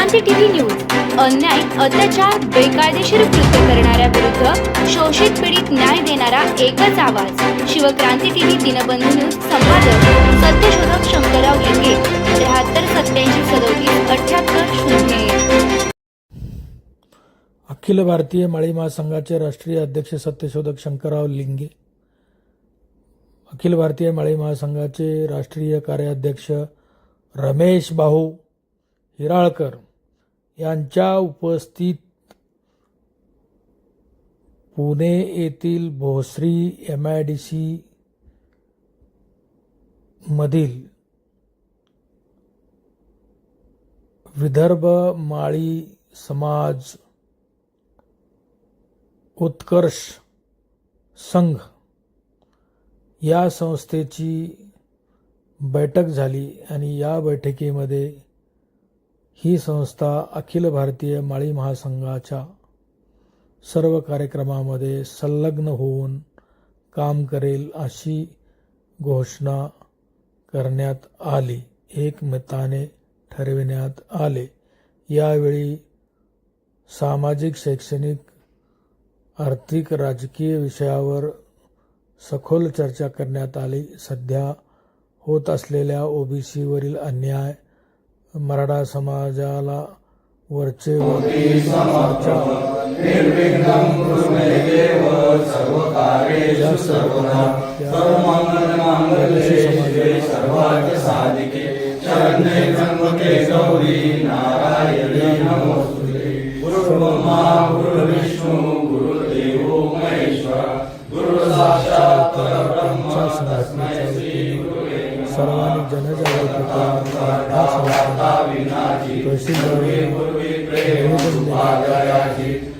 Shivkranti TV news अन्याय, अत्याचार, बेकायदेशीर कृत्य करणाऱ्या विरुद्ध शोषित पीडित न्याय देणारा एकच आवाज. Shivkranti TV Dinbandhu news. संपादक सत्यशोधक शंकरराव लिंगे. 7387377880. अखिल भारतीय माळी महासंघाचे राष्ट्रीय अध्यक्ष सत्यशोधक शंकरराव लिंगे, अखिल भारतीय माळी महासंघाचे राष्ट्रीय कार्याध्यक्ष रमेश भाऊ हिराळकर यांच्या उपस्थित पुणे येथील भोसरी MIDC मधील विदर्भ माळी समाज उत्कर्ष संघ या संस्थेची बैठक झाली आणि या बैठकीमध्ये ही संस्था अखिल भारतीय माळी महासंघाच्या सर्व कार्यक्रमामध्ये संलग्न होऊन काम करेल अशी घोषणा करण्यात आली, एकमताने ठरविण्यात आले. यावेळी सामाजिक, शैक्षणिक, आर्थिक, राजकीय विषयावर सखोल चर्चा करण्यात आली. सध्या होत असलेल्या OBC वरील अन्याय, मराठा समाजाला वरचे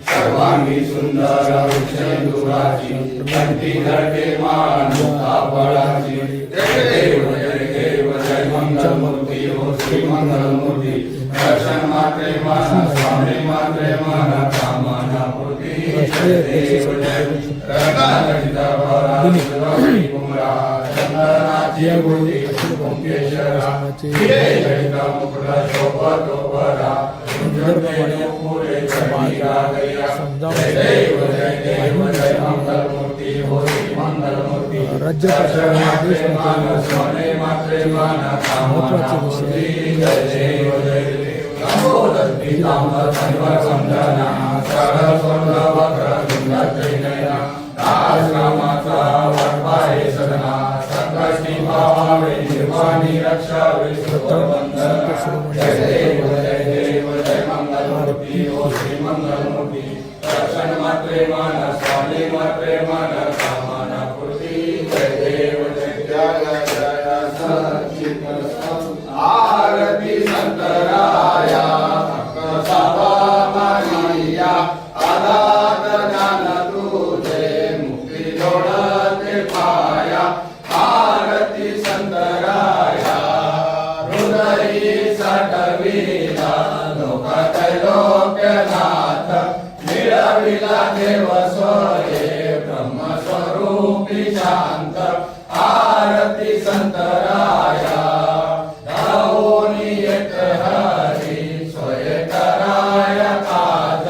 सर्वांनी जनजागृती यावेळी अखिल भारतीय संघाचे राज्य महत्वाचे ब्रह्मस्वरूपी शांत आरती संतराया धावोनी येत हरी सोय कराय काज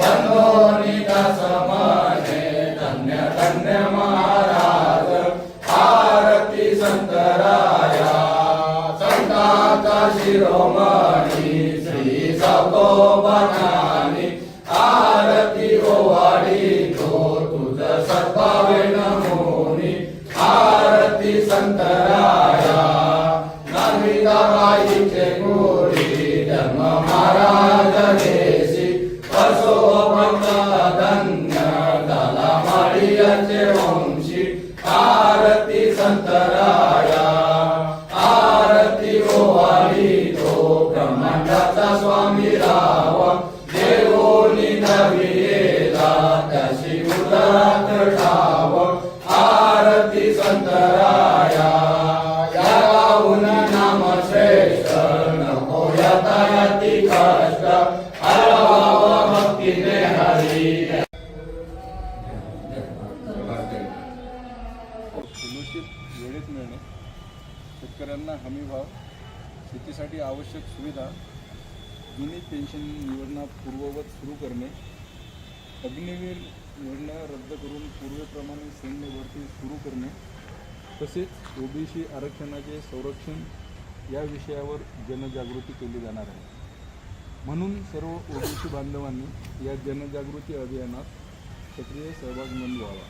बंधोनी दास मने धन्य धन्य महाराज आरती संतराया संताचा शिरोमणी श्री सगोबनानी आरती ओवाडी तो तुझ सद्भावे नमोनी आरती संतराया नमिताबाईचे गोरी धर्म महाराज देशी असो भक्त धन्य झाला माळीयाचे वंशी आरती संतराया आरती ओवाडी तो ब्रह्मांडाचा स्वामी राव देवोनी नवीला त्याशी उदात ठाव आरती संतराया या गाऊन नाम श्रेष्ठ नको यातायाती कष्ट हरवाव भक्तीने हरी. वेळेत मिळणे, शेतकऱ्यांना हमीभाव, शेतीसाठी आवश्यक सुविधा जुनी पेन्शन योजना पूर्ववत सुरू करणे, अग्निवीर योजना रद्द करून पूर्वीप्रमाणे सैन्य भरती सुरू करणे, तसेच ओबीसी आरक्षणाचे संरक्षण या विषयावर जनजागृती केली जाणार आहे. म्हणून सर्व ओबीसी बांधवांनी या जनजागृती अभियानात सक्रिय सहभाग नोंदवावा.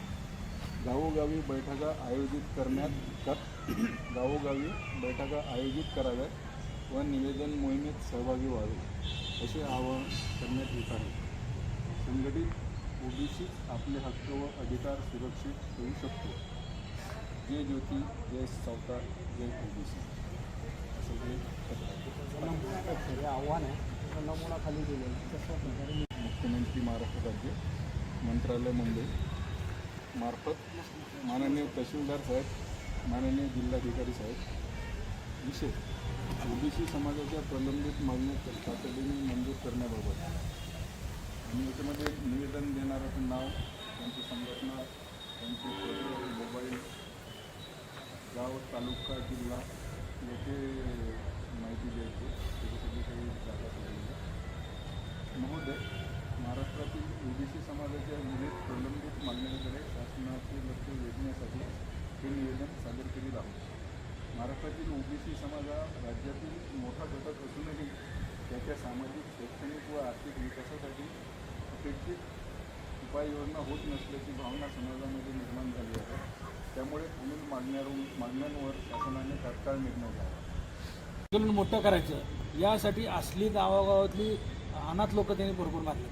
गावोगावी बैठका आयोजित कराव्यात व निवेदन मोहिमेत सहभागी व्हावे असे आवाहन करण्यात येत आहे. संघटित ओबीसीच आपले हक्क व अधिकार सुरक्षित ठेवू शकतो. जय ज्योती, जय सावता, जय ओबीसी. असं हे पत्र आव्हान आहे नमुना खाली दिलेला तशा प्रकारे मुख्यमंत्री महाराष्ट्र राज्य मंत्रालय मुंबई मार्फत माननीय तहसीलदार साहेब, माननीय जिल्हाधिकारी साहेब, विषय ओबीसी समाजाच्या प्रलंबित मागण्या तातडीने मंजूर करण्याबाबत आणि याच्यामध्ये निवेदन देणाऱ्याचं नाव, त्यांची संघटना, त्यांचे पत्र, मोबाईल, गाव, तालुका, जिल्हा याची माहिती द्यायची. त्याच्यासाठी काही जागा ठेवलेली आहे. महोदय, महाराष्ट्रातील ओबीसी समाजाच्या विविध प्रलंबित मागण्यांकडे शासनाचे लक्ष वेधण्यासाठी हे निवेदन सादर करीत आहोत. महाराष्ट्रातील ओबीसी समाज हा राज्यातील मोठा घटक असूनही त्याच्या सामाजिक, शैक्षणिक व आर्थिक विकासासाठी अपेक्षित उपाययोजना होत नसल्याची भावना समाजामध्ये निर्माण झाली आहे. त्यामुळे पुढील मागण्यांवर शासनाने तात्काळ निर्णय घ्यावा. आंदोलन मोठं करायचं यासाठी असली गावागावातली अनाथ लोक त्यांनी भरपूर मारले.